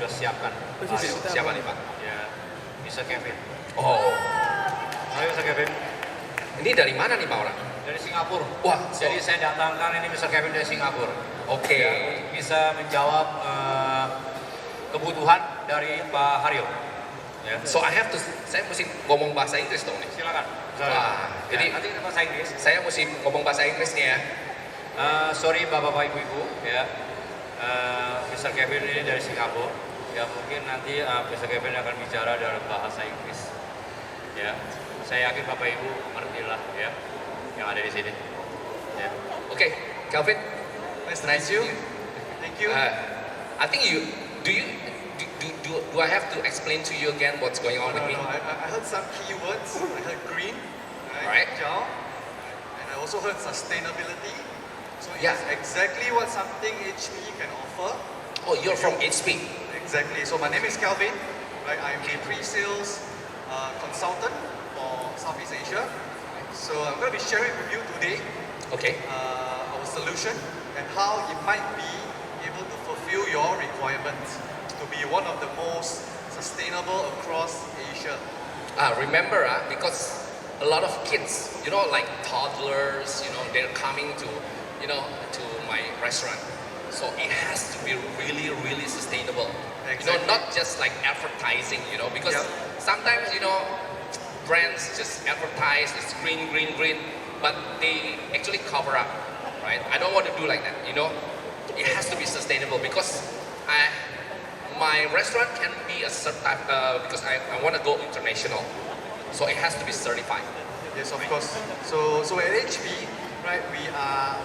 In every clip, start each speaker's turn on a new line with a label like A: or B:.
A: sudah siapkan.
B: Siapa nih Pak?
A: Ya, Mr Kelvin.
B: Oh,
A: Halo Mr Kelvin.
B: ini dari mana nih Pak orang?
A: Dari Singapura.
B: Wah,
A: Jadi saya datangkan ini Mr Kelvin dari Singapura.
B: Oke.
A: Ya, bisa menjawab kebutuhan dari Pak Haryo. Ya.
B: So saya mesti ngomong bahasa Inggris dong nih.
A: Silakan.
B: Wah, jadi
A: nanti bahasa Inggris.
B: saya mesti ngomong bahasa Inggris nih ya.
A: Sorry bapak-bapak ibu-ibu ya. Mr Kelvin ini dari Singapura. Ya mungkin nanti Mr Kelvin akan bicara dalam bahasa Inggris. Ya, saya yakin bapak ibu mengertilah ya yang ada di sini. Ya.
B: Oke, Kelvin.
C: Nice to meet you. Thank you.
B: I think do I have to explain to you again what's going on with me?
C: I heard some keywords. I heard green,
B: Right.
C: Tajam, and I also heard sustainability. So
B: Yeah.
C: it's exactly what something HP can offer.
B: Oh, you're from HP.
C: Exactly. So my name is Kelvin. Right. I'm a pre-sales consultant for Southeast Asia. So I'm going to be sharing with you today
B: Okay.
C: our solution and how it might be able to fulfill your requirements to be one of the most sustainable across Asia.
B: Remember, because a lot of kids, like toddlers, they're coming to my restaurant. So it has to be really, really sustainable.
C: Exactly.
B: Not just like advertising, because
C: Yep.
B: sometimes, brands just advertise, it's green, green, green, but they actually cover up, right? I don't want to do like that, It has to be sustainable because my restaurant can be a certain because I want to go international, so it has to be certified.
C: Yes, of course. So at HP, right, we are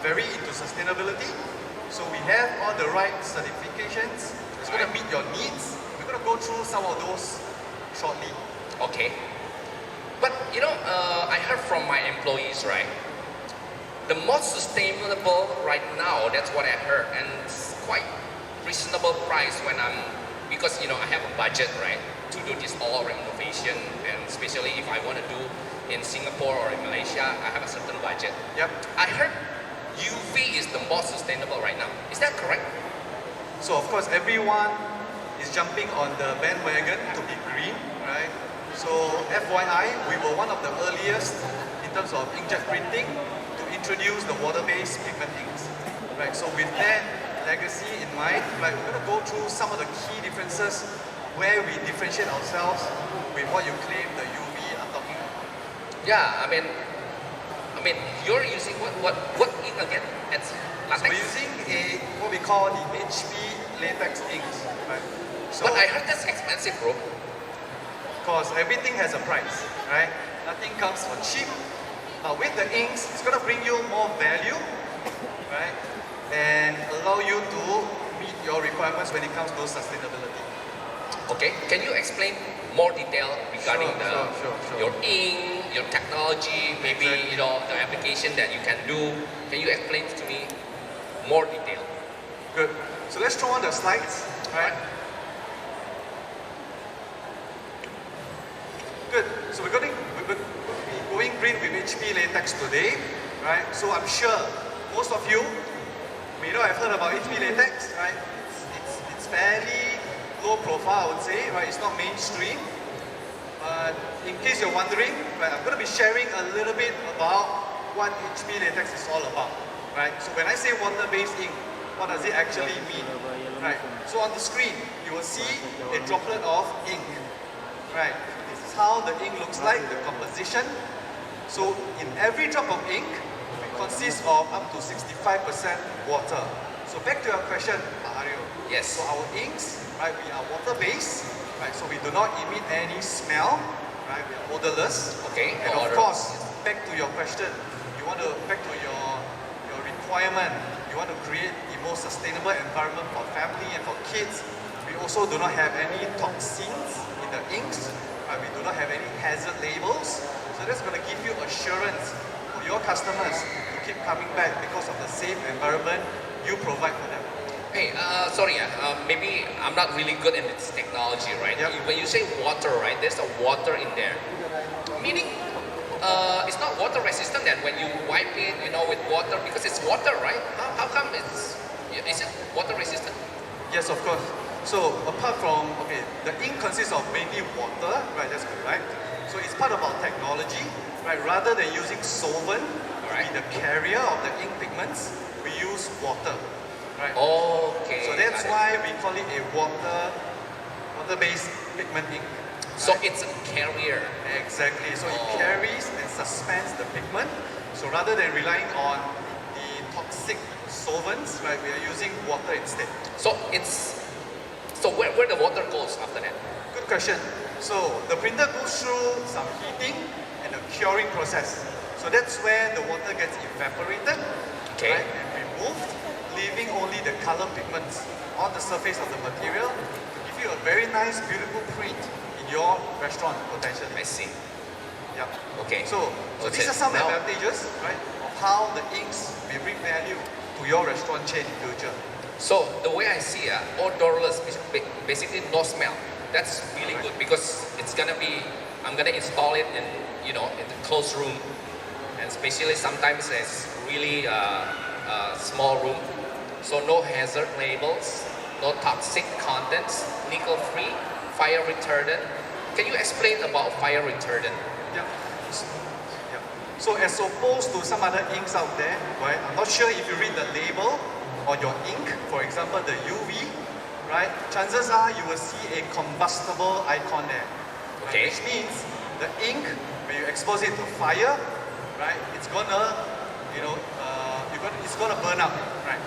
C: very into sustainability. So we have all the right certifications. It's going to meet your needs. We're going to go through some of those shortly.
B: Okay. But I heard from my employees, right? The most sustainable right now, that's what I heard, and it's quite reasonable price because I have a budget, right, to do this all renovation, and especially if I want to do in Singapore or in Malaysia, I have a certain budget.
C: Yep.
B: I heard UV is the most sustainable right now. Is that correct?
C: So of course, everyone is jumping on the bandwagon to be green, right? So FYI, we were one of the earliest in terms of inkjet printing to introduce the water-based pigment inks, right? So with that legacy in mind, right, we're going to go through some of the key differences where we differentiate ourselves with what you claim the UV are talking about.
B: Yeah, I mean, you're using what ink again? It's
C: So
B: latex.
C: we're using what we call the HP Latex inks, right? So
B: But I heard that's expensive, bro.
C: of course, everything has a price, right? Nothing comes for cheap. With the inks, it's going to bring you more value, right? And allow you to meet your requirements when it comes to sustainability.
B: Okay, can you explain more detail regarding
C: Sure.
B: your ink, your technology, maybe
C: Exactly.
B: the application that you can do? Can you explain to me more detail?
C: Good. So let's throw on the slides, right? Good. So we're going green with HP Latex today, right? So I'm sure most of you may not have heard about HP Latex, right? It's fairly low profile, I would say, right? It's not mainstream. But in case you're wondering, right, I'm going to be sharing a little bit about what HP Latex is all about, right? So when I say water-based ink, what does it actually mean, right? So on the screen, you will see a droplet of ink, right? This is how the ink looks like, the composition. So in every drop of ink, it consists of up to 65% water. So back to your question, Mario.
B: Yes.
C: So our inks, right, we are water-based, right? So we do not emit any smell, right? We are odorless.
B: Okay,
C: And
B: no
C: of
B: odor.
C: course, back to your question, back to your requirement, you want to create the most sustainable environment for family and for kids. We also do not have any toxins in the inks. Right? We do not have any hazard labels. So that's going to give you assurance for your customers to keep coming back because of the safe environment you provide for them.
B: Hey, sorry, maybe I'm not really good in this technology, right?
C: Yep.
B: When you say water, right, there's a water in there. Meaning, it's not water resistant then when you wipe it, with water, because it's water, right? How come is it water resistant?
C: Yes, of course. So apart from, okay, the ink consists of mainly water, right, that's correct. So it's part of our technology, right, rather than using solvent to be the carrier of the ink pigments, we use water, right?
B: Okay.
C: So that's
B: got it.
C: why we call it a water-based pigment ink.
B: So it's a carrier.
C: Exactly, so
B: Oh.
C: it carries and suspends the pigment. So rather than relying on the toxic solvents, right, we are using water instead.
B: So where the water goes after that?
C: Good question. So the printer goes through some heating and a curing process. So that's where the water gets evaporated,
B: Okay.
C: right, and removed, leaving only the color pigments on the surface of the material to give you a very nice, beautiful print in your restaurant potentially.
B: I see.
C: Yeah.
B: Okay.
C: So
B: Okay.
C: these are some
B: Now-
C: advantages, right, of how the inks may bring value to your restaurant chain in future.
B: So the way I see odorless, basically no smell. That's really good because I'm gonna install it in in the closed room, and especially sometimes it's really small room. So no hazard labels, no toxic contents, nickel free, fire retardant. Can you explain about fire retardant?
C: Yeah. Yeah. So as opposed to some other inks out there, right? I'm not sure if you read the label on your ink, for example, the UV, right? Chances are you will see a combustible icon there. Right?
B: Okay.
C: Which means the ink, when you expose it to fire, right? It's gonna, it's gonna burn up, right?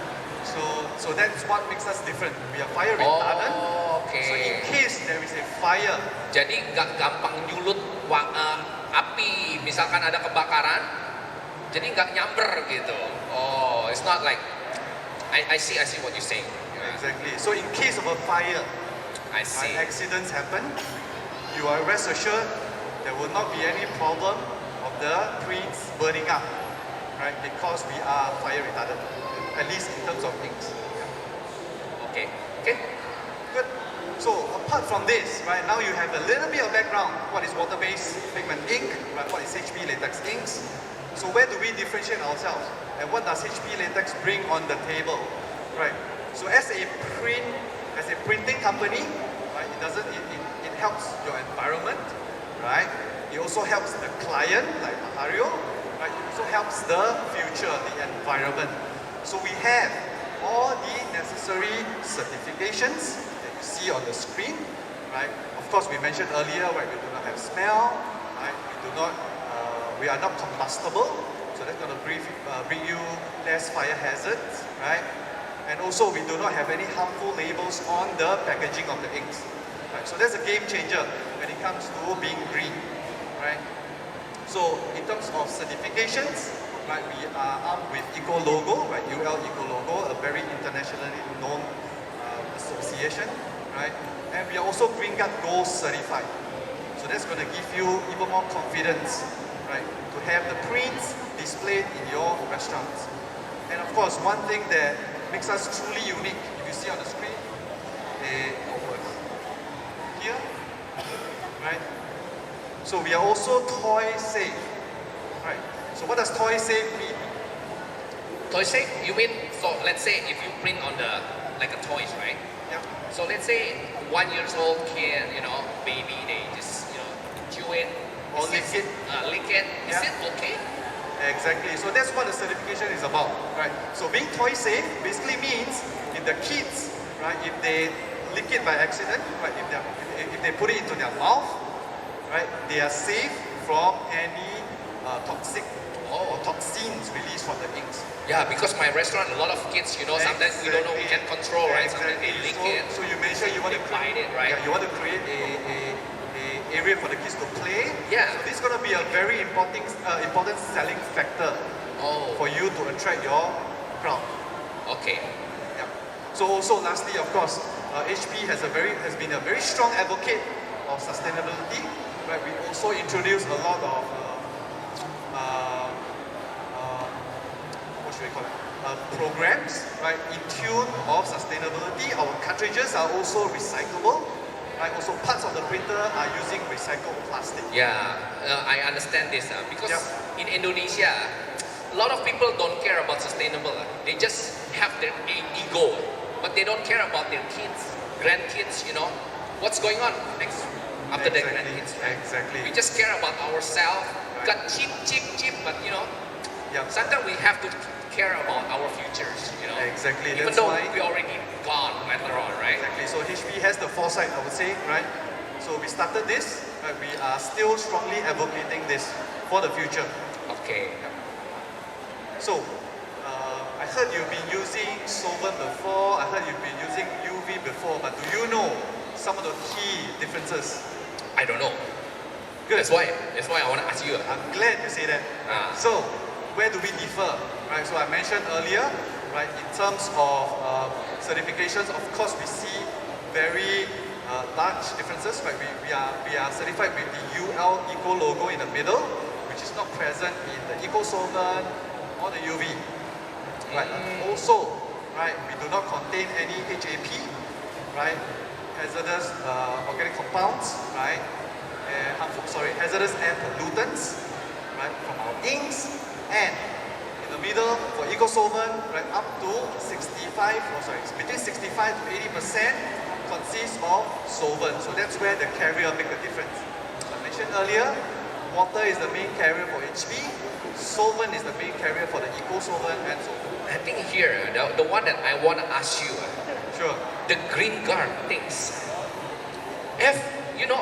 C: So that's what makes us different. We are fire retardant.
B: Oh,
C: So in
B: okay.
C: case there is a fire,
B: Jadi nggak gampang nyulut api, misalkan ada kebakaran, jadi nggak nyamber gitu. Oh, it's not like I see what you're saying.
C: exactly. So in case of a fire,
B: I see.
C: accidents happen, you are rest assured there will not be any problem of the prints burning up, right? Because we are fire retardant, at least in terms of inks.
B: Okay.
C: Good. So apart from this, right, now you have a little bit of background. What is water-based pigment ink? Right? What is HP Latex inks? So where do we differentiate ourselves? And what does HP Latex bring on the table? Right. So as a printing company, right, it helps your environment, right? It also helps the client, like Mahario, right? It also helps the future, the environment. So we have all the necessary certifications that you see on the screen, right? Of course, we mentioned earlier, right, we do not have smell, right? We are not combustible, so that's going to bring you less fire hazards, right? And also, we do not have any harmful labels on the packaging of the inks, right? So that's a game changer when it comes to being green, right? So in terms of certifications, right, we are armed with Eco Logo, right, UL Eco Logo, a very internationally known association, right? And we are also Green Guard Gold certified. So that's going to give you even more confidence, right, to have the prints displayed in your restaurants. And of course, one thing that makes us truly unique, if you see on the screen, here, right? So we are also toy safe, right? So what does toy safe mean?
B: Toy safe? You mean, so let's say if you print on like a toys, right?
C: Yeah.
B: So let's say 1 year old kid, baby, they just, chew it.
C: Or lick it.
B: Lick it. Is
C: Yeah.
B: it okay?
C: Exactly. So that's what the certification is about, right? So being toy safe basically means if the kids, right, if they lick it by accident, right, if they put it into their mouth, right, they are safe from any toxic or toxins released from the inks.
B: Yeah, because my restaurant, a lot of kids, sometimes we don't know, we can control, right? Sometimes they lick it.
C: So you mentioned you want to
B: bite it, right?
C: Yeah, you want to create a area for the kids to play.
B: Yeah.
C: So this is going to be a very important selling factor
B: Oh,
C: for you to attract your crowd.
B: okay.
C: Yeah. So also lastly, of course, HP has been a very strong advocate of sustainability. Right? We also introduce a lot of what should we call it? Programs, right? In tune of sustainability. Our cartridges are also recyclable. Right? Also, parts of the printer are using recycled plastic.
B: Yeah, I understand this because
C: Yep.
B: in Indonesia, a lot of people don't care about sustainable. They just have their ego, but they don't care about their kids. grandkids, you know, what's going on next after the grandkids, right?
C: Exactly.
B: We just care about ourselves, got cheap, but you know, sometimes we have to care about our futures, you know.
C: Exactly.
B: Even
C: That's
B: though
C: why.
B: we already gone later on, right?
C: Exactly. So HP has the foresight, I would say, right? So we started this, but we are still strongly advocating this for the future.
B: Okay.
C: So, I heard you've been using solvent before, I heard you've been using UV before, but do you know some of the key differences?
B: I don't know.
C: Good.
B: That's why I want to ask you.
C: I'm glad you say that.
B: Ah.
C: So, where do we differ? Right. So I mentioned earlier, right, in terms of certifications, of course we see very large differences. Right. We are certified with the UL Eco logo in the middle, which is not present in the Eco solvent or the UV. Right. Also, right, we do not contain any HAP, right, hazardous organic compounds, right, and hazardous air pollutants, right, from our inks, and in the middle for eco solvent, right, up to between 65 to 80% consists of solvent. So that's where the carrier make the difference. So I mentioned earlier, water is the main carrier for HP, solvent is the main carrier for the eco solvent, and so forth.
B: I think here, the one that I want to ask you,
C: Sure.
B: the green guard things. If, you know,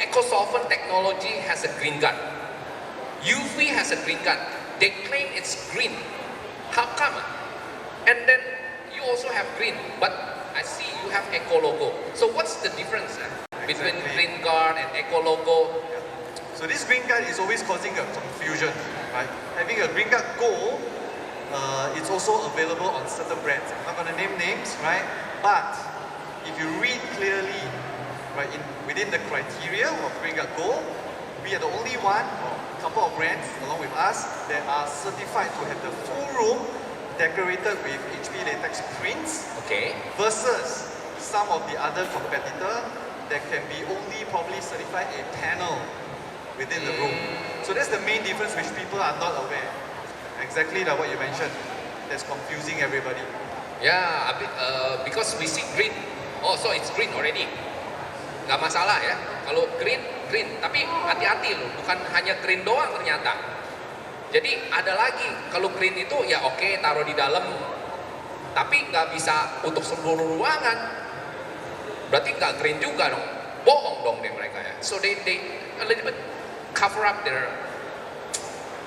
B: eco solvent technology has a green guard, UV has a green guard, they claim it's green. How come? And then you also have green, but I see you have eco logo. So what's the difference between
C: Exactly.
B: green guard and eco logo?
C: So this green card is always causing a confusion, right? Having a green card gold, it's also available on certain brands. I'm not going to name names, right? But if you read clearly, right, within the criteria of green card gold, we are the only one, or a couple of brands along with us, that are certified to have the full room decorated with HP Latex prints,
B: Okay.
C: versus some of the other competitor that can be only probably certified a panel within the room. So that's the main difference which people are not aware. Exactly like what you mentioned. That's confusing everybody.
B: Yeah, a bit, because we see green. Oh, so it's green already. Nggak masalah ya. Kalau green. Tapi hati-hati loh, bukan hanya green doang ternyata. Jadi ada lagi, kalau green itu ya oke, taruh di dalam. Tapi nggak bisa untuk seluruh ruangan. Berarti nggak green juga dong. Bohong dong deh mereka ya. So they a little bit cover up their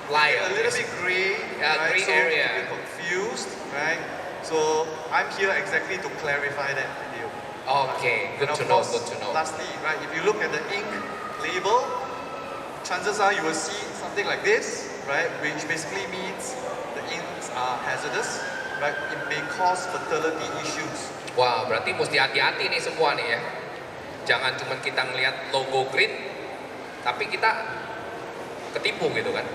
B: lie.
C: A little bit gray,
B: Yeah,
C: right?
B: gray
C: So
B: area.
C: a bit confused, right? So I'm here exactly to clarify that with you.
B: Okay, good
C: And of
B: to know,
C: course,
B: good to know.
C: lastly, right, if you look at the ink label, chances are you will see something like this, right, which basically means the inks are hazardous, right? It may cause fertility issues.
B: Wah, berarti mesti hati-hati nih semua nih ya. Jangan cuma kita ngelihat logo green, tapi kita ketipu gitu kan.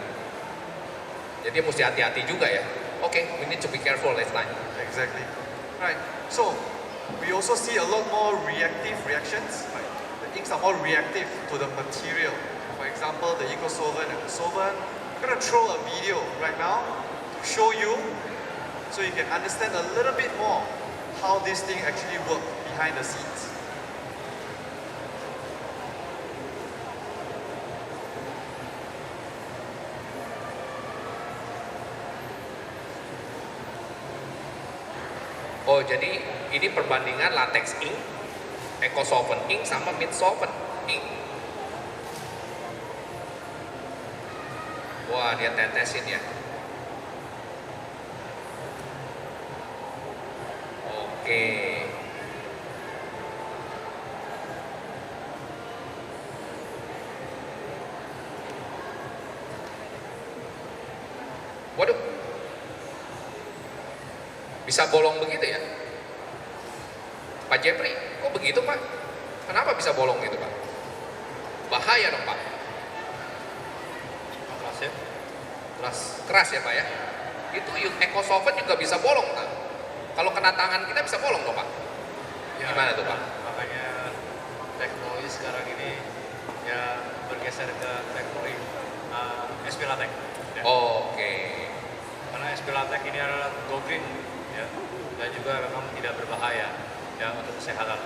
B: Jadi mesti hati-hati juga ya. Okay, we need to be careful next time.
C: Exactly. Right. So we also see a lot more reactive reactions. Right? The inks are more reactive to the material. For example, the eco solvent and the solvent. I'm gonna throw a video right now to show you, so you can understand a little bit more how this thing actually works behind the scenes.
B: Oh, jadi ini perbandingan latex ink, eco solvent ink sama mid solvent ink. Wah, dia tetesin ya. Oke. Waduh. Bisa bolong begitu ya? Pak Jeffrey, kok begitu Pak? Kenapa bisa bolong gitu Pak? Bahaya dong Pak.
A: Keras ya.
B: Keras ya Pak ya? Itu eco solvent juga bisa bolong Pak. Kalau kena tangan kita bisa bolong dong Pak.
A: Ya,
B: Gimana tuh Pak?
A: Makanya teknologi sekarang ini ya bergeser ke teknologi HP Latex. Ya.
B: Oke.
A: Karena HP Latex ini adalah go green, ya, dan juga memang tidak berbahaya. ya untuk kesehatan.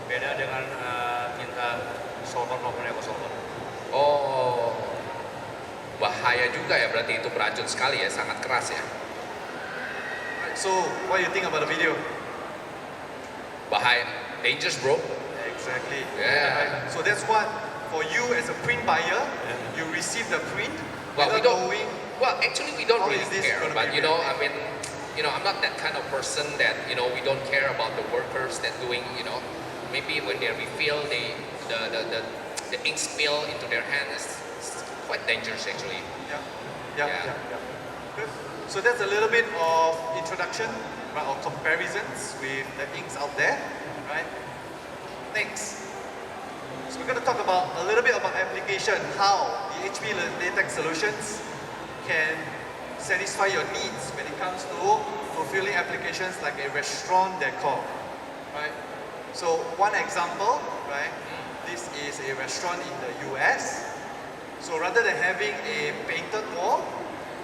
A: Beda dengan tinta solver maupun eco solver.
B: Oh, bahaya juga ya, berarti itu beracun sekali ya, sangat keras ya.
C: Right, so what do you think about the video?
B: Bahaya, dangerous bro.
C: Exactly.
B: Yeah.
C: Right. So that's what, for you as a print buyer, you receive the print
B: Well, we
C: without
B: don't.
C: knowing.
B: Well, actually, we don't
C: How
B: really
C: is this
B: care.
C: gonna
B: But
C: be
B: you know,
C: real?
B: I mean, you know, I'm not that kind of person that we don't care about the workers that doing. Maybe when they refill, the ink spill into their hand is quite dangerous actually.
C: Yeah. Good. So that's a little bit of introduction, right, or comparisons with the inks out there, right? Next. So we're going to talk about a little bit about application, how the HP Latex solutions can satisfy your needs when it comes to fulfilling applications like a restaurant decor, right? So one example, right? This is a restaurant in the US. So rather than having a painted wall,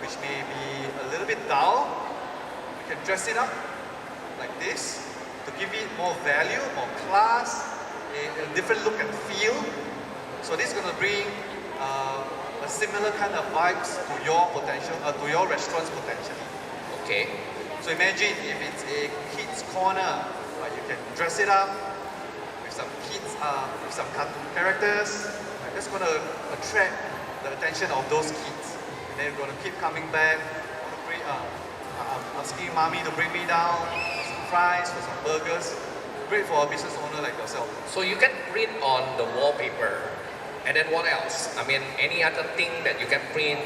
C: which may be a little bit dull, we can dress it up like this to give it more value, more class, a different look and feel. So this is going to bring a similar kind of vibes to your potential, to your restaurant's potential.
B: Okay.
C: So imagine if it's a kids corner, you can dress it up with some kids, with some cartoon characters. That's going to attract the attention of those kids. And they're going to keep coming back. Asking mommy to bring me down for some fries, for some burgers. Great for a business owner like yourself.
B: So you can print on the wallpaper, and then what else? I mean, any other thing that you can print?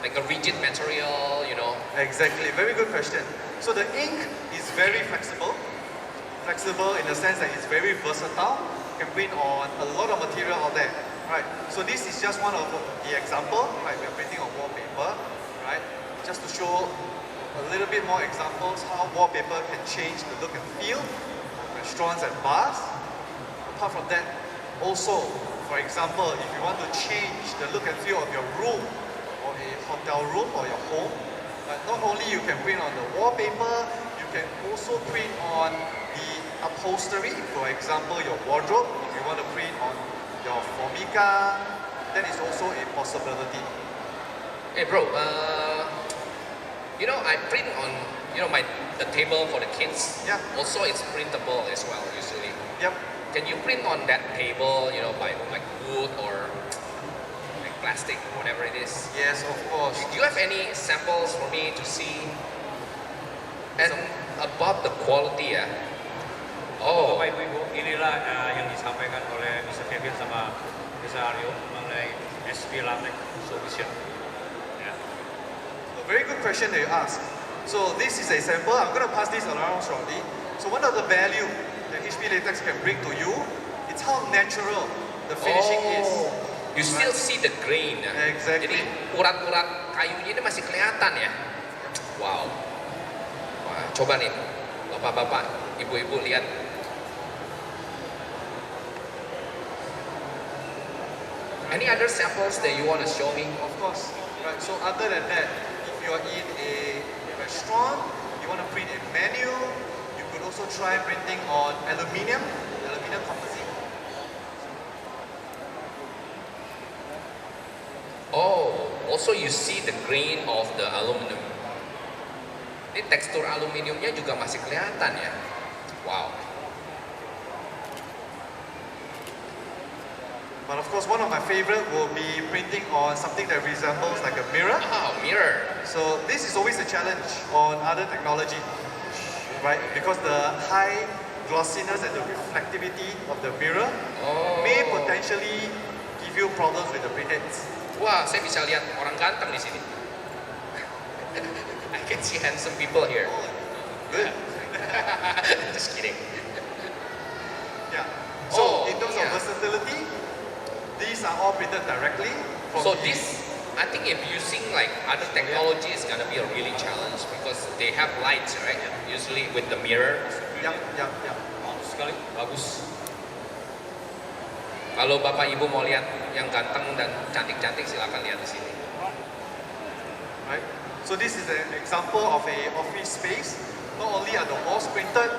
B: Like a rigid material,
C: Exactly, very good question. So the ink is very flexible. Flexible in the sense that it's very versatile. You can print on a lot of material out there. Right. So this is just one of the example. Right. We are printing on wallpaper. Right. Just to show a little bit more examples how wallpaper can change the look and feel of restaurants and bars. Apart from that, also, for example, if you want to change the look and feel of your room or a hotel room or your home, not only you can print on the wallpaper, you can also print on the upholstery. For example, your wardrobe. If you want to print on your formica, that is also a possibility.
B: Hey bro, I print on the table for the kids.
C: Yeah.
B: Also, it's printable as well usually.
C: Yep.
B: Can you print on that table, by like wood or like plastic, whatever it is?
C: Yes, of course.
B: Do you have any samples for me to see? And about the quality ya. Oh,
A: Bapak Ibu, inilah yang disampaikan oleh Mr Kelvin sama Mr Aryo mengenai HP Latex Solution. Ya.
C: A very good question that you ask. So this is a sample. I'm going to pass this around shortly. So one of the value that HP Latex can bring to you, it's how natural the finishing is.
B: You still see the grain.
C: Exactly.
B: Jadi urat-urat kayunya ini masih kelihatan ya. Wow. Wah, coba nih, bapak-bapak, ibu-ibu lihat. Any other samples that you want to show me?
C: Of course. Right. So other than that, if you are in a restaurant, you want to print a menu, you could also try printing on aluminium composite.
B: Oh, also you see the grain of the aluminum. Ini tekstur aluminiumnya juga masih kelihatan ya. Wow.
C: But of course, one of my favorite will be printing on something that resembles like a mirror.
B: Ah, mirror.
C: So this is always a challenge on other technology, right? Because the high glossiness and the reflectivity of the mirror may potentially give you problems with the printheads.
B: Wah, saya bisa lihat orang ganteng di sini. I can see handsome people here.
C: Good.
B: Just kidding.
C: Yeah. So in terms
B: yeah.
C: of versatility, these are all printed directly from
B: So
C: the-
B: this, I think if using like other technology is gonna be a really challenge because they have lights, right? Usually with the mirror.
C: Yeah.
A: Bagus sekali, bagus.
B: Kalau bapak ibu mau lihat yang ganteng dan cantik-cantik silakan lihat di sini.
C: Right. So this is an example of a office space. Not only are the walls printed,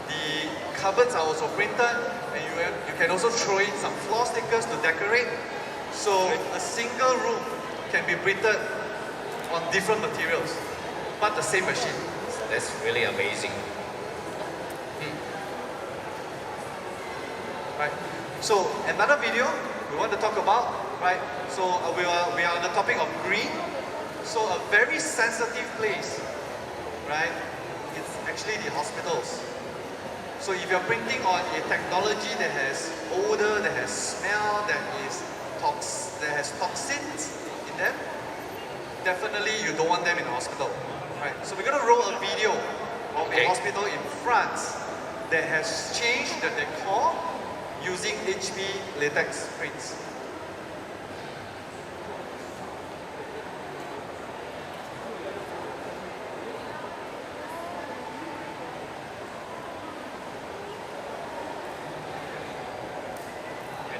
C: the cupboards are also printed, and you can also throw in some floor stickers to decorate. So a single room can be printed on different materials, but the same machine.
B: That's really amazing.
C: Right. So another video we want to talk about, right? So we are on the topic of green. So a very sensitive place, right? It's actually the hospitals. So if you're printing on a technology that has odor, that has smell, that has toxins in them, definitely you don't want them in the hospital, right? So we're going to roll a video of a hospital in France that has changed the decor using HP Latex prints.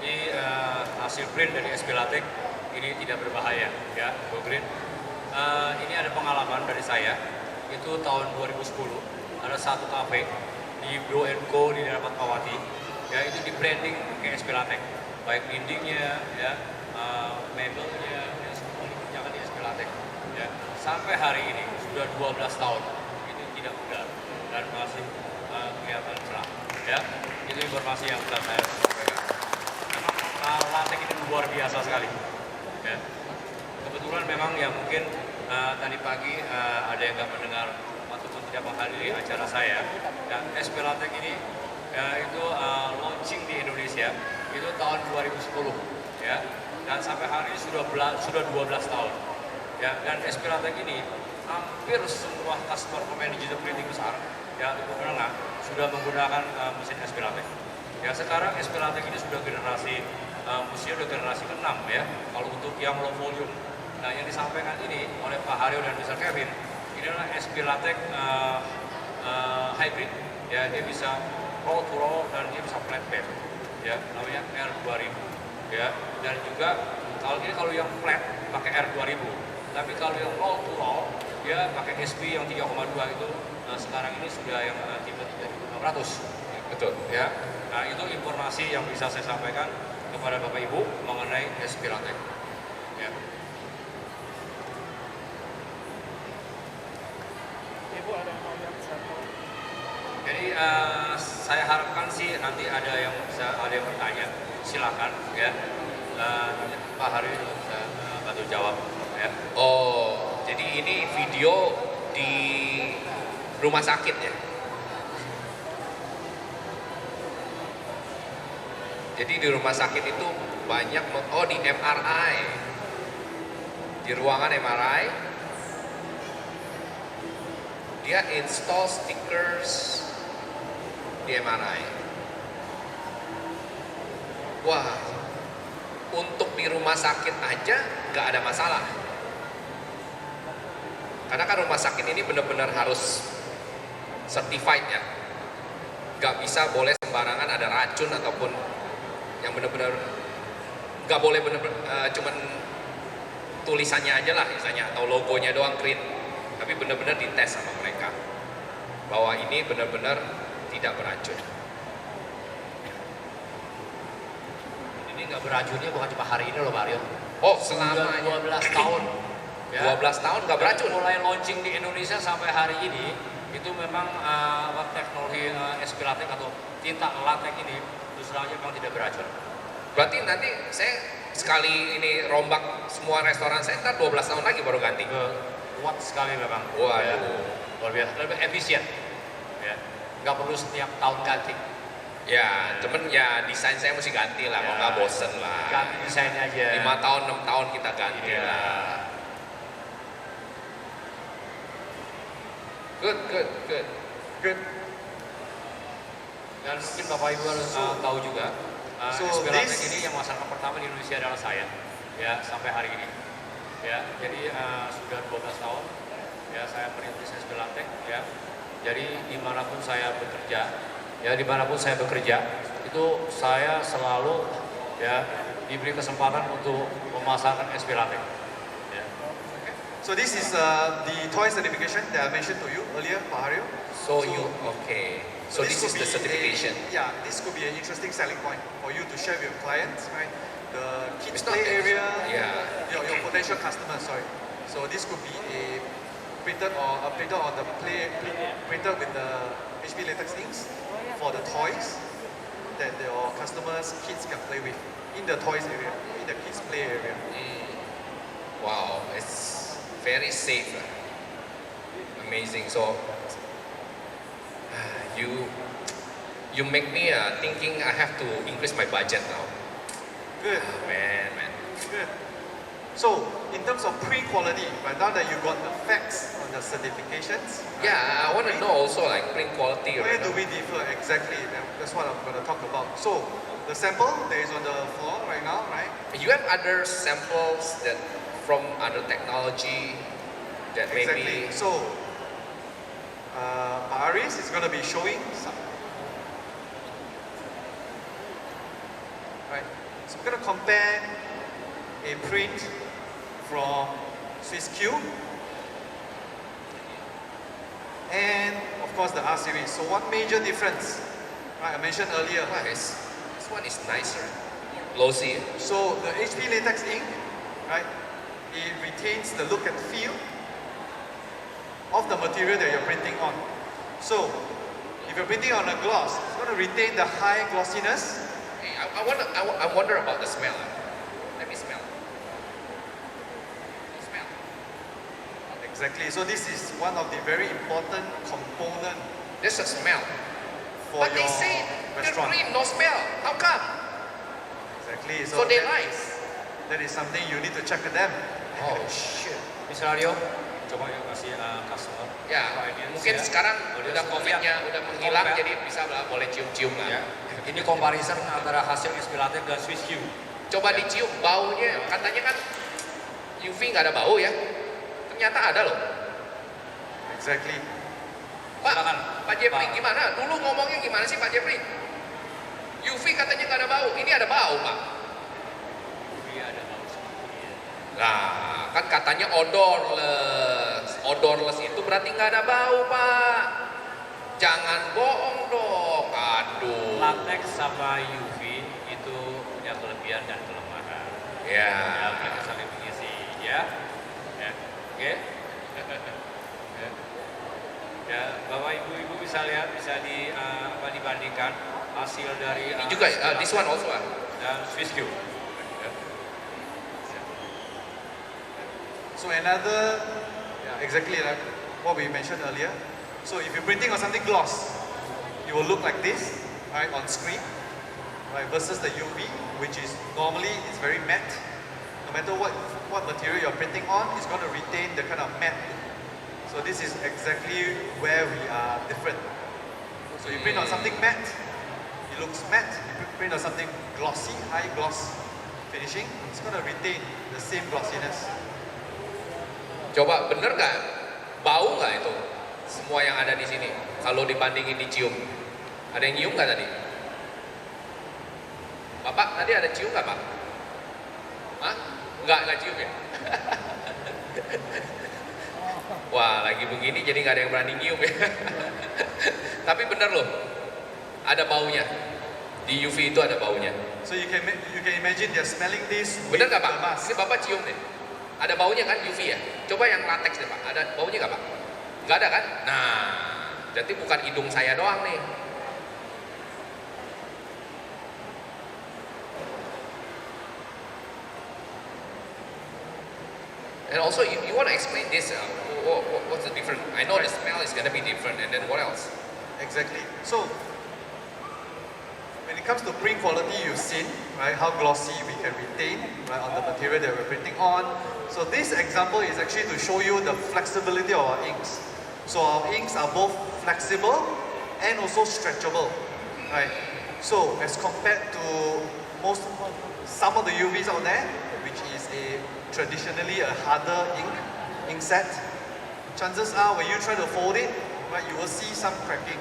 A: Jadi hasil print dari HP Latex ini tidak berbahaya, ya, Go Green. Ini ada pengalaman dari saya. Itu tahun 2010 ada satu kafe di Bro & Co di daerah Fatmawati. Ya, itu di branding pakai HP Latex, baik dindingnya, ya, mebelnya, ya, semua dikerjakan di HP Latex. Ya, sampai hari ini sudah 12 tahun itu tidak pudar dan masih kelihatan cerah. Ya, itu informasi yang bisa saya sampaikan. Memang latex ini luar biasa sekali. Ya. Kebetulan memang ya mungkin tadi pagi ada yang nggak mendengar ataupun tidak menghadiri acara saya. Dan HP Latex ini itu launching di Indonesia itu tahun 2010, ya. Dan sampai hari ini sudah 12 tahun. Ya, dan HP Latex ini hampir semua customer pemain digital printing besar, ya, itu menengah sudah menggunakan mesin HP Latex. Ya, sekarang HP Latex ini sudah generasi musim udah generasi ke-6, ya, kalau untuk yang low volume. Nah, yang disampaikan ini oleh Pak Haryo dan Mr Kelvin ini adalah HP Latex hybrid, ya, dia bisa roll to roll dan dia bisa flat bed, ya, namanya R2000, ya. Dan juga kalau yang flat pakai R2000, tapi kalau yang roll to roll dia pakai SP yang 3,2 itu sekarang ini sudah yang tipe 3600, betul, ya. Nah, itu informasi yang bisa saya sampaikan kepada Bapak Ibu mengenai HP Latex. Ya.
D: Ibu ada yang mau lihat satu?
A: Jadi saya harapkan sih nanti ada yang bertanya, silakan, ya. Pak Hari bisa bantu jawab, ya.
B: Oh, jadi ini video di rumah sakit, ya? Jadi di rumah sakit itu banyak, di MRI, di ruangan MRI, dia install stickers di MRI. Wah, untuk di rumah sakit aja nggak ada masalah. Karena kan rumah sakit ini benar-benar harus certified, ya. Nggak bisa boleh sembarangan ada racun ataupun yang benar-benar nggak boleh cuman tulisannya aja lah misalnya atau logonya doang green, tapi benar-benar dites sama mereka bahwa ini benar-benar tidak beracun.
A: Ini nggak beracunnya bukan cuma hari ini loh, Pak Aryo.
B: Oh, selamanya
A: 12 tahun. Ya.
B: 12 tahun nggak beracun.
A: Mulai launching di Indonesia sampai hari ini itu memang teknologi HP Latex atau tinta latex ini terus terang memang tidak beracun.
B: Berarti nanti saya sekali ini rombak semua restoran saya, ntar 12 tahun lagi baru ganti.
A: Kuat sekali memang.
B: Waduh.
A: Ya. Luar biasa, lebih efisien. Ya. Nggak perlu setiap tahun ganti.
B: Ya, cuman ya desain saya mesti ganti lah, kalau nggak bosen lah.
A: Ganti desainnya aja.
B: 5 tahun, 6 tahun kita ganti lah. Good.
A: Dan mungkin Bapak Ibu harus tahu juga, HP Latex ini yang masyarakat pertama di Indonesia adalah saya, ya, sampai hari ini. Ya, jadi sudah 12 tahun, ya, saya merintis HP Latex, ya. Jadi dimanapun saya bekerja, itu saya selalu, ya, diberi kesempatan untuk memasarkan HP Latex. Ya.
C: So this is the toy certification that I mentioned to you earlier, Pak Haryo.
B: So you, okay. So this is
C: could
B: the
C: be
B: certification.
C: This could be an interesting selling point for you to share with your clients, right? The kids
B: It's not
C: play
B: that-
C: area,
B: yeah.
C: your potential customers, sorry. So this could be a printed on the printed with the HP Latex inks for the toys that your customers' kids can play with in the toys area, in the kids play area.
B: Wow, it's very safe. Amazing. So you make me thinking I have to increase my budget now.
C: Good,
B: Man.
C: good. So in terms of print quality, right now that you got the facts on the certifications, right,
B: Yeah, I want to know also like print quality.
C: where
B: Right
C: do
B: now.
C: we differ exactly? That's what I'm going to talk about. So the sample that is on the floor right now, right?
B: You have other samples that from other technology that
C: Exactly.
B: maybe.
C: So Aris is going to be showing some. Right. So we're going to compare a print from SwissQ and of course the R series. So one major difference, right, I mentioned earlier.
B: Nice. This one is nicer, glossy.
C: So the HP Latex ink, right, it retains the look and feel of the material that you're printing on. So if you're printing on a gloss, it's going to retain the high glossiness.
B: Hey, I wonder about the smell. Let me smell. Smell.
C: Exactly. So this is one of the very important component
B: There's a smell.
C: for
B: But
C: your
B: they say the
C: restaurant.
B: green no smell. How come?
C: Exactly.
B: So they
C: that
B: like.
C: that is something you need to check with them.
B: Oh shit.
A: Mr. Aryo, coba yuk kasih customer.
B: Ya,
A: audience,
B: mungkin
A: ya.
B: sekarang
A: Audience
B: udah
A: lihat.
B: COVID-nya udah menghilang,
A: Compare.
B: jadi bisa lah, boleh cium-cium lah.
A: Ya. Ini comparison antara hasil HP Latex dan SwissQ.
B: Coba dicium baunya, katanya kan UV nggak ada bau ya. Ternyata ada loh.
C: Exactly.
B: Pak,
A: Silakan.
B: Pak Jeffrey
A: Pak.
B: gimana? Dulu ngomongnya gimana sih Pak Jeffrey? UV katanya nggak ada bau, ini ada bau Pak.
A: Iya, ada bau sedikit.
B: Nah, kan katanya odorless. Odorless itu berarti nggak ada bau Pak. Jangan bohong dong. Aduh.
A: Latex sama UV itu punya kelebihan dan kelemahan.
B: Ya.
A: Ya, mereka saling mengisi, ya. Ya. Oke. Ya. Ya, Bapak Ibu bisa lihat, bisa dibandingkan hasil dari
B: Ini juga ya, this one also ah.
A: dan SwissQ. Ya.
C: So another, exactly like what we mentioned earlier. So if you're printing on something gloss, it will look like this, right, on screen, right, versus the UV, which is normally it's very matte. No matter what material you're printing on, it's going to retain the kind of matte look. So this is exactly where we are different. So you print on something matte, it looks matte. You print on something glossy, high gloss finishing, it's going to retain the same glossiness.
B: Coba bener nggak? Bau nggak itu? Semua yang ada di sini. Kalau dibandingin dicium, ada yang nyium nggak tadi? Bapak tadi ada cium nggak Pak? Hah? Nggak cium ya? Wah lagi begini jadi nggak ada yang berani nyium ya. Tapi bener loh, ada baunya. Di UV itu ada baunya.
C: So you can imagine they're smelling this with
B: Bener nggak
C: the
B: Pak?
C: mask.
B: Ini Bapak cium deh. Ada baunya kan UV ya? Coba yang latex deh Pak. Ada baunya nggak Pak? Nggak ada kan? Nah, berarti bukan hidung saya doang nih. And also, you want to explain this? What's the difference? I know the smell is gonna be different, and then what else?
C: Exactly. So when it comes to print quality, you've seen, right, how glossy we can retain, right, on the material that we're printing on. So this example is actually to show you the flexibility of our inks. So our inks are both flexible and also stretchable, right? So as compared to some of the UVs out there, which is traditionally a harder ink set, chances are when you try to fold it, right, you will see some cracking.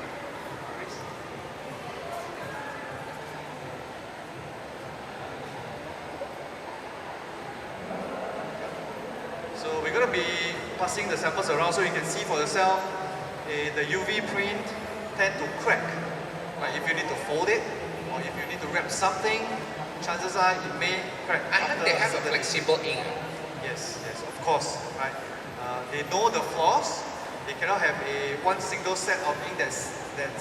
C: So we're going to be passing the samples around so you can see for yourself. The UV print tend to crack. Right? If you need to fold it or if you need to wrap something, chances are it may crack.
B: I heard they have a
C: certain-
B: flexible ink.
C: Yes, of course, right? They know the flaws. They cannot have one single set of ink that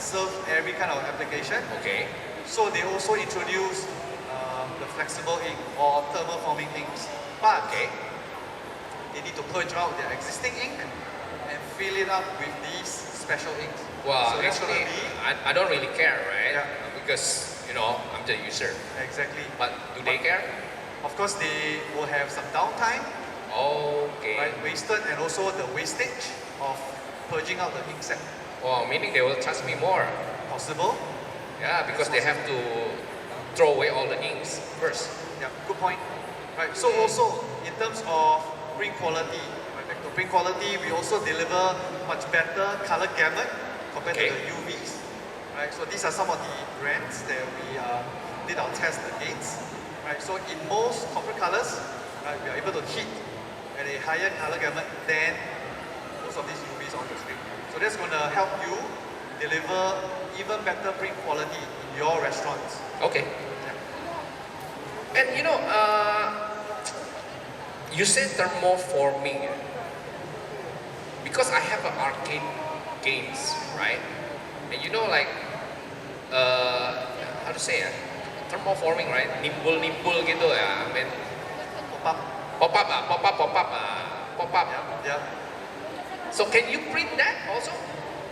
C: serves every kind of application.
B: Okay.
C: So they also introduce the flexible ink or thermoforming inks. But
B: Okay.
C: they need to purge out their existing ink and fill it up with these special inks.
B: Well,
C: so that's
B: actually,
C: gonna be
B: I don't really care, right?
C: Yeah.
B: Because, you know, I'm the user.
C: exactly.
B: But do they care?
C: Of course, they will have some downtime,
B: Okay.
C: right? Wasted, and also the wastage of purging out the ink set.
B: Well, meaning they will charge me more.
C: Possible.
B: Yeah, because they have to throw away all the inks first.
C: Yeah, good point. Right. So also in terms of print quality, right, back to print quality, we also deliver much better color gamut compared
B: Okay.
C: to the UVs. Right. So these are some of the brands that we did our test against. Right. So in most corporate colors, right, we are able to hit at a higher color gamut than most of these UVs on the screen. So that's going to help you deliver even better print quality in your restaurants.
B: Okay. And you know, you said thermoforming. Because I have an arcade games, right? And you know, like, how to say it? Thermoforming, right? Nimbul-nimbul gitu ya. I mean,
C: Pop up.
B: pop up.
C: Yeah.
B: So can you print that also?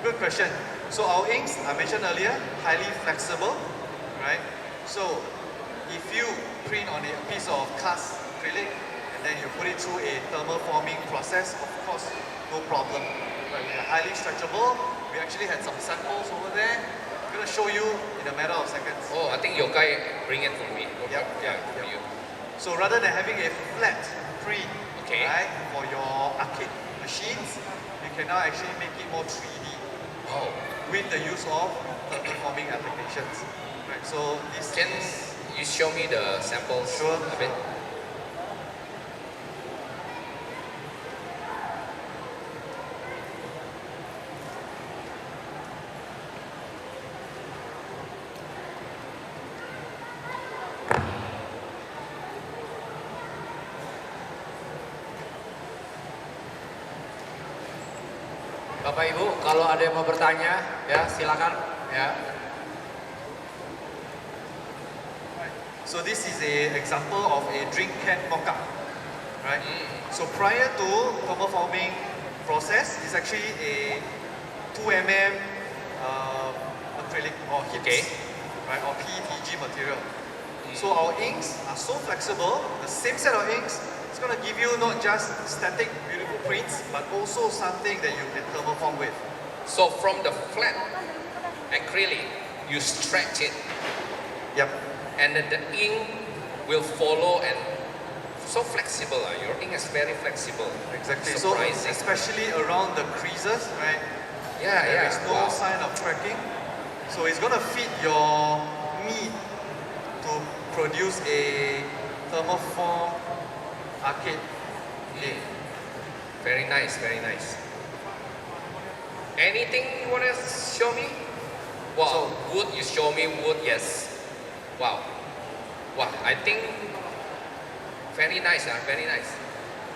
C: Good question. So our inks, I mentioned earlier, highly flexible, right? So if you print on a piece of cast acrylic and then you put it through a thermal forming process, of course, no problem. Right? We are highly stretchable. We actually had some samples over there. I'm going to show you in a matter of seconds.
B: Oh, I think Yokai bring it for me. No
C: Yep,
B: problem.
C: yep,
B: For
C: yep.
B: you.
C: So rather than having a flat print,
B: Okay.
C: right, for your arcade machines, you can now actually make it more 3D.
B: Oh,
C: With the use of thermoforming applications. Right, so this
B: can
C: is
B: you show me the samples
C: Sure.
B: a bit?
A: Bapak Ibu, kalau ada yang mau bertanya, ya silakan. Ya.
C: so this is a example of a drink can mock-up. Right? So prior to thermoforming process, it's actually a 2 mm acrylic or HIPS,
B: Okay.
C: right, or PETG material. So our inks are so flexible. The same set of inks is going to give you not just static, beautiful prints, but also something that you can thermoform with.
B: So from the flat acrylic, you stretch it,
C: Yep.
B: and then the ink will follow and so flexible. Your ink is very flexible.
C: Exactly. So
B: Surprising.
C: especially around the creases, right?
B: Yeah,
C: There
B: yeah.
C: is no
B: Wow.
C: sign of cracking. So it's going to fit your meat to produce a thermoform arcade game.
B: Very nice, very nice. Anything you wanna show me? Wow, wood, you show me wood, yes. Wow. Wow, I think very nice, very nice.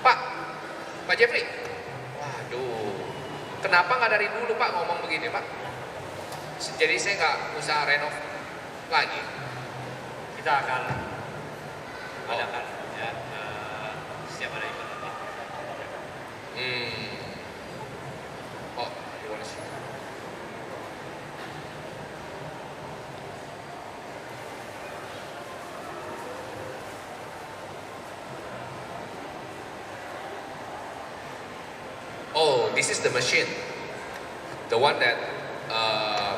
B: Pak Jeffrey. Waduh, kenapa nggak dari dulu Pak ngomong begini Pak? Jadi saya nggak usah renov lagi.
A: Kita akan adakan ya setiap ada event nanti.
B: Oh, you wanna see? Oh, this is the machine. The one that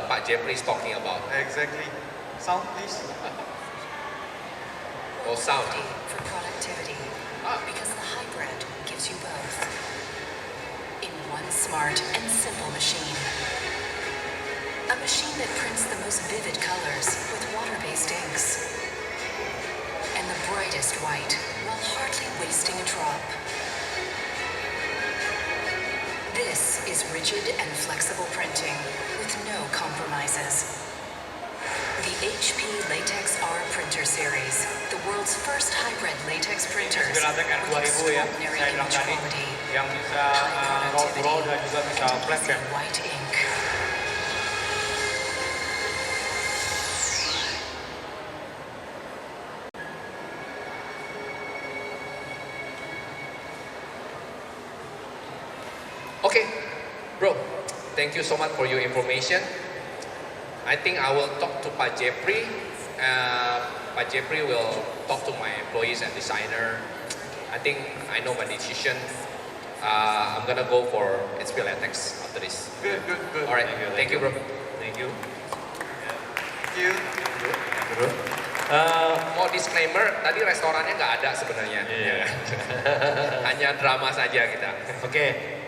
B: Pak Jeffrey is talking about.
C: Exactly. Sound, please.
B: Oh, sound.
E: For productivity, because the hybrid gives you both in one smart and simple machine. A machine that prints the most vivid colors with water-based inks and the brightest white while hardly wasting a drop. is rigid and flexible printing with no compromises. The HP Latex R printer series, the world's first hybrid latex printers
A: HP Latex
E: with
A: R2000 ya,
E: extraordinary
A: saya bilang
E: image
A: tadi,
E: quality,
A: yang bisa
E: high
A: roll dan juga bisa
E: productivity,
A: flash
E: and
A: ya.
E: white ink.
B: Okay, bro, thank you so much for your information. I think I will talk to Pak Jeffrey. Pak Jeffrey will talk to my employees and designer. I think I know my decision. I'm gonna go for HP Latex after this.
C: Good, good, good.
B: Alright, thank you bro.
A: Thank you.
C: Thank you.
A: Bro.
B: Mau disclaimer, tadi restorannya nggak ada sebenarnya.
A: Iya.
B: Hanya drama saja kita.
A: Oke,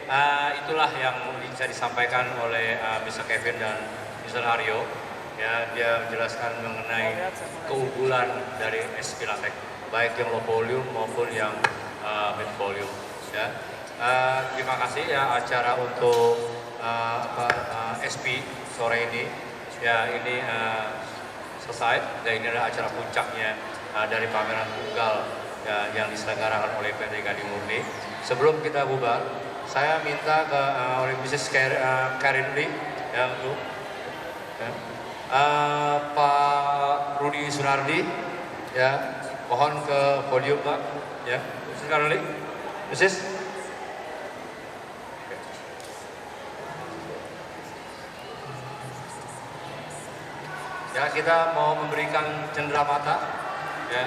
A: itulah yang bisa disampaikan oleh Mr. Kelvin dan Mr. Aryo. Ya, dia menjelaskan mengenai keunggulan dari HP Latex, baik yang low volume maupun yang mid volume. Ya, terima kasih ya acara untuk SP sore ini. Ya, ini selesai dan ini adalah acara puncaknya dari pameran tunggal ya, yang diselenggarakan oleh PT Gading Murni. Sebelum kita bubar, saya minta ke oleh Mrs. Keren ya, untuk ya, Pak Rudi Sunardi ya, mohon ke podium Pak ya, Keren Mrs. Ya, kita mau memberikan cenderamata ya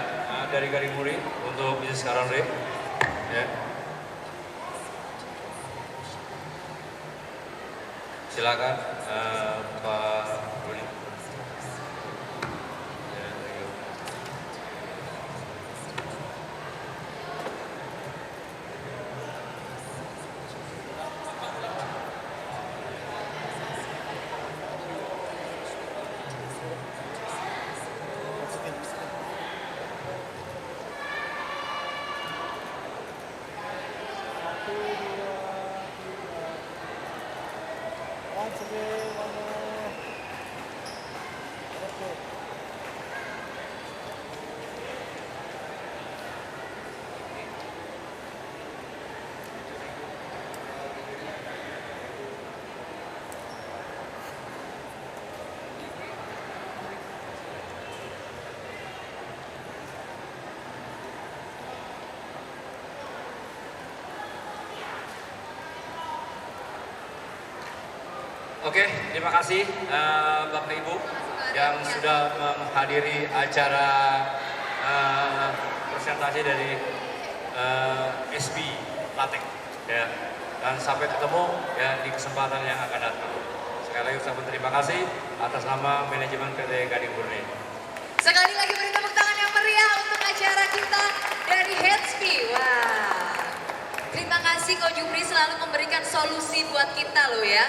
A: dari Gading Murni untuk Mrs. Keren ya. Silakan Pak Rudi. Ya, thank you.
D: Once again, one more. Okay.
A: Oke, terima kasih Bapak Ibu yang sudah menghadiri acara presentasi dari HP Latex ya. Dan sampai ketemu ya di kesempatan yang akan datang. Sekali lagi ucapkan terima kasih atas nama manajemen PT Gading Murni.
F: Sekali lagi beri tepuk tangan yang meriah untuk acara kita dari HP. Wah, terima kasih Ko Jupri selalu memberikan solusi buat kita loh ya.